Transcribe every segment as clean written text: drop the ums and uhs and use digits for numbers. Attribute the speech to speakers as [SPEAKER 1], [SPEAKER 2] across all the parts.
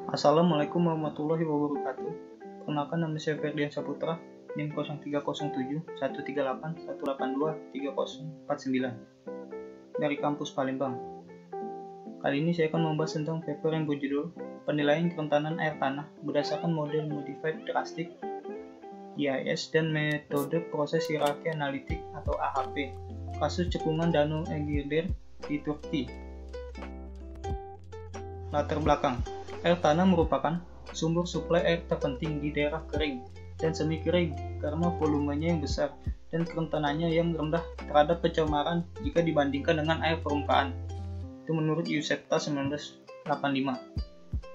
[SPEAKER 1] Assalamualaikum warahmatullahi wabarakatuh. Perkenalkan, nama saya Ferdian Saputra, NIM 0307 138 182 3049 dari kampus Palembang. Kali ini saya akan membahas tentang paper yang berjudul Penilaian Kerentanan Air Tanah berdasarkan model Modified Drastic GIS dan metode proses hierarki analitik atau AHP, kasus cekungan Danau Egirder di Turki. Latar belakang: air tanah merupakan sumber suplai air terpenting di daerah kering dan semi kering karena volumenya yang besar dan kerentanannya yang rendah terhadap pencemaran jika dibandingkan dengan air permukaan. Itu menurut Yusefta 1985.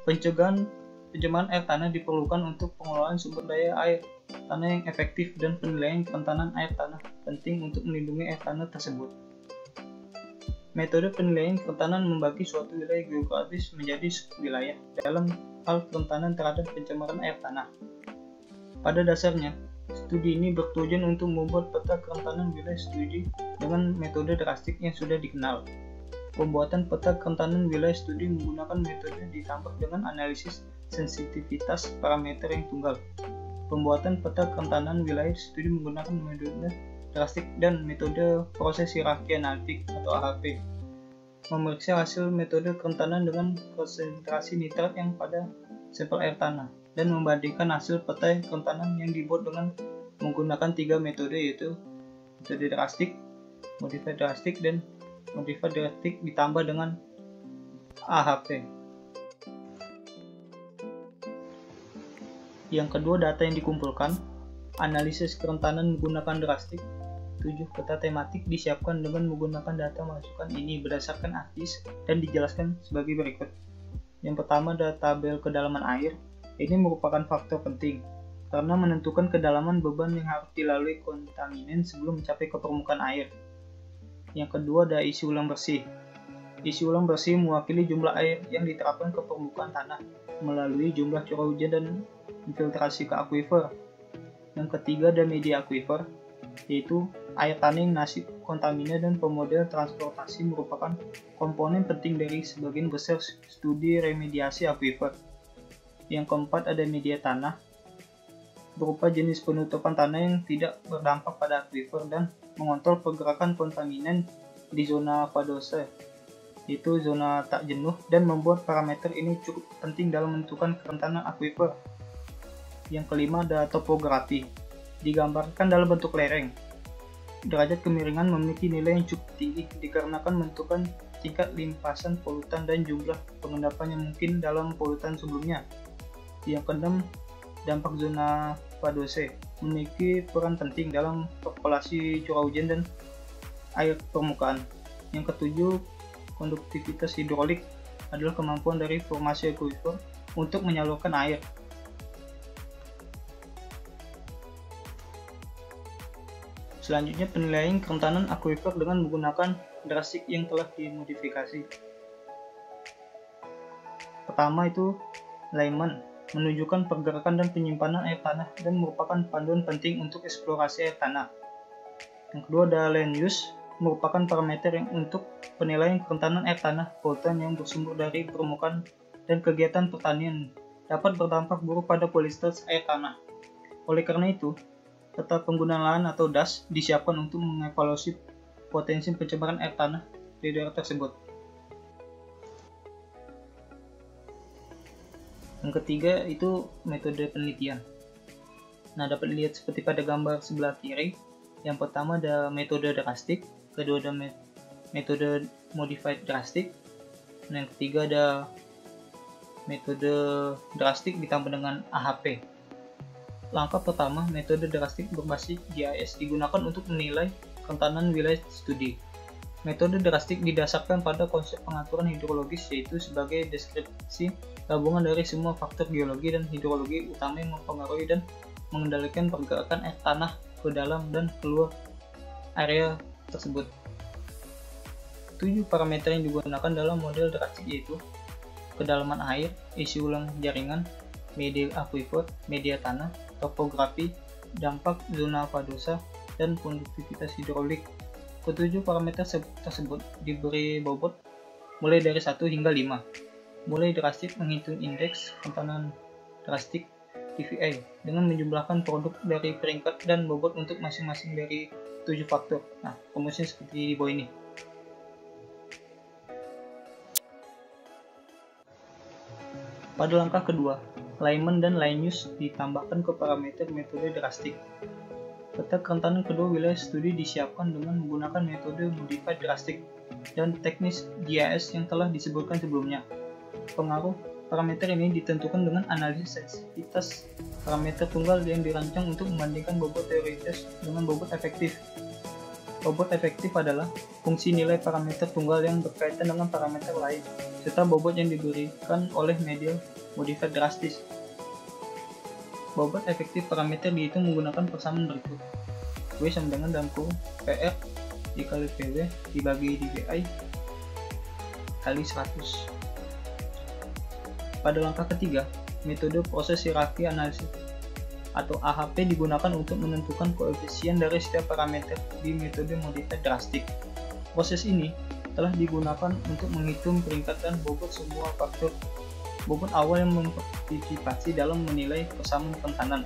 [SPEAKER 1] Pencemaran air tanah diperlukan untuk pengelolaan sumber daya air tanah yang efektif, dan penilaian kerentanan air tanah penting untuk melindungi air tanah tersebut. Metode penilaian kerentanan membagi suatu wilayah geografis menjadi subwilayah dalam hal kerentanan terhadap pencemaran air tanah. Pada dasarnya, studi ini bertujuan untuk membuat peta kerentanan wilayah studi dengan metode drastik yang sudah dikenal. Pembuatan peta kerentanan wilayah studi menggunakan metode ditambah dengan analisis sensitivitas parameter yang tunggal. Pembuatan peta kerentanan wilayah studi menggunakan metode drastik dan metode proses hierarki analitik atau AHP. Memeriksa hasil metode kerentanan dengan konsentrasi nitrat yang pada sampel air tanah dan membandingkan hasil peta kerentanan yang dibuat dengan menggunakan 3 metode, yaitu metode drastik, modified drastik, dan modified drastik ditambah dengan AHP. Yang kedua, data yang dikumpulkan. Analisis kerentanan menggunakan drastik. 7 peta tematik disiapkan dengan menggunakan data masukan ini berdasarkan ARTIS dan dijelaskan sebagai berikut. Yang pertama, ada tabel kedalaman air. Ini merupakan faktor penting karena menentukan kedalaman beban yang harus dilalui kontaminen sebelum mencapai ke permukaan air. Yang kedua, ada isi ulang bersih. Isi ulang bersih mewakili jumlah air yang diterapkan ke permukaan tanah melalui jumlah curah hujan dan infiltrasi ke akuifer. Yang ketiga, ada media akuifer, yaitu air tanah yang nasib kontamina dan pemodel transportasi merupakan komponen penting dari sebagian besar studi remediasi akuifer. Yang keempat, ada media tanah, berupa jenis penutupan tanah yang tidak berdampak pada akuifer dan mengontrol pergerakan kontaminan di zona vadose, yaitu zona tak jenuh, dan membuat parameter ini cukup penting dalam menentukan kerentanan akuifer. Yang kelima, ada topografi, digambarkan dalam bentuk lereng. Derajat kemiringan memiliki nilai yang cukup tinggi dikarenakan menentukan tingkat limpasan polutan dan jumlah pengendapan yang mungkin dalam polutan sebelumnya. Yang keenam, dampak zona vadose memiliki peran penting dalam populasi curah hujan dan air permukaan. Yang ketujuh, konduktivitas hidrolik adalah kemampuan dari formasi akuifer untuk menyalurkan air. Selanjutnya, penilaian kerentanan akuifer dengan menggunakan drastik yang telah dimodifikasi. Pertama itu Lyman, menunjukkan pergerakan dan penyimpanan air tanah dan merupakan panduan penting untuk eksplorasi air tanah. Yang kedua, ada land use, merupakan parameter yang untuk penilaian kerentanan air tanah polutan yang bersumber dari permukaan dan kegiatan pertanian dapat berdampak buruk pada kualitas air tanah. Oleh karena itu, peta penggunaan lahan atau DAS disiapkan untuk mengevaluasi potensi pencemaran air tanah di daerah tersebut. Yang ketiga itu metode penelitian. Nah, dapat dilihat seperti pada gambar sebelah kiri. Yang pertama ada metode drastik, kedua ada metode modified drastik, dan yang ketiga ada metode drastik ditambah dengan AHP. Langkah pertama, metode drastik berbasis GIS digunakan untuk menilai kerentanan wilayah studi. Metode drastik didasarkan pada konsep pengaturan hidrologis, yaitu sebagai deskripsi gabungan dari semua faktor geologi dan hidrologi utama yang mempengaruhi dan mengendalikan pergerakan air tanah ke dalam dan keluar area tersebut. 7 parameter yang digunakan dalam model drastik yaitu kedalaman air, isi ulang jaringan, media akuifer, media tanah, topografi, dampak zona vadose, dan konduktivitas hidrolik. Ketujuh parameter tersebut diberi bobot mulai dari 1 hingga 5. mulai drastik menghitung indeks kerentanan drastik TVI dengan menjumlahkan produk dari peringkat dan bobot untuk masing-masing dari 7 faktor. Nah, rumusnya seperti di bawah ini. Pada langkah kedua, Lyman dan Linus ditambahkan ke parameter metode drastik. Peta kerentanan kedua wilayah studi disiapkan dengan menggunakan metode modified drastik dan teknis GIS yang telah disebutkan sebelumnya. Pengaruh parameter ini ditentukan dengan analisis sensitivitas parameter tunggal yang dirancang untuk membandingkan bobot teoritis dengan bobot efektif. Bobot efektif adalah fungsi nilai parameter tunggal yang berkaitan dengan parameter lain, serta bobot yang diberikan oleh media modified drastis. Bobot efektif parameter dihitung menggunakan persamaan berikut. W sama dengan dalam kurung PR dikali PW dibagi dVi kali 100. Pada langkah ketiga, metode proses hierarki analisis atau AHP digunakan untuk menentukan koefisien dari setiap parameter di metode modified drastik. Proses ini telah digunakan untuk menghitung peringkat dan bobot semua faktor bobot awal yang mempartisipasi dalam menilai persamaan kerentanan.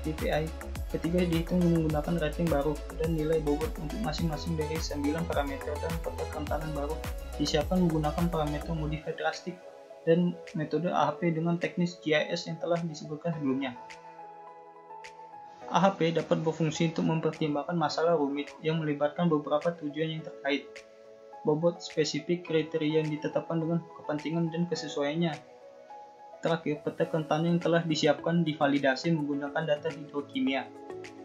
[SPEAKER 1] TVI ketiga dihitung menggunakan rating baru dan nilai bobot untuk masing-masing dari 9 parameter, dan peta kerentanan baru disiapkan menggunakan parameter modified drastik dan metode AHP dengan teknis GIS yang telah disebutkan sebelumnya. AHP dapat berfungsi untuk mempertimbangkan masalah rumit yang melibatkan beberapa tujuan yang terkait. Bobot spesifik kriteria yang ditetapkan dengan kepentingan dan kesesuaiannya. Terakhir, peta kerentanan yang telah disiapkan divalidasi menggunakan data hidrokimia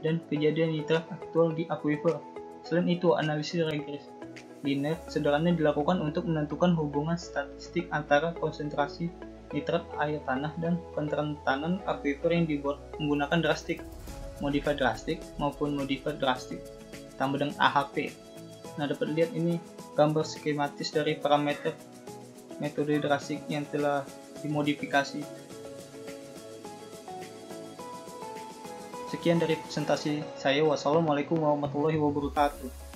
[SPEAKER 1] dan kejadian nitrat aktual di akuifer. Selain itu, analisis regres linear sederhana dilakukan untuk menentukan hubungan statistik antara konsentrasi nitrat air tanah dan kerentanan akuifer yang dibuat menggunakan drastik, modified drastik maupun modified drastik tambah dengan AHP. Nah, dapat lihat ini gambar skematis dari parameter metode drastik yang telah dimodifikasi. Sekian dari presentasi saya. Wassalamualaikum warahmatullahi wabarakatuh.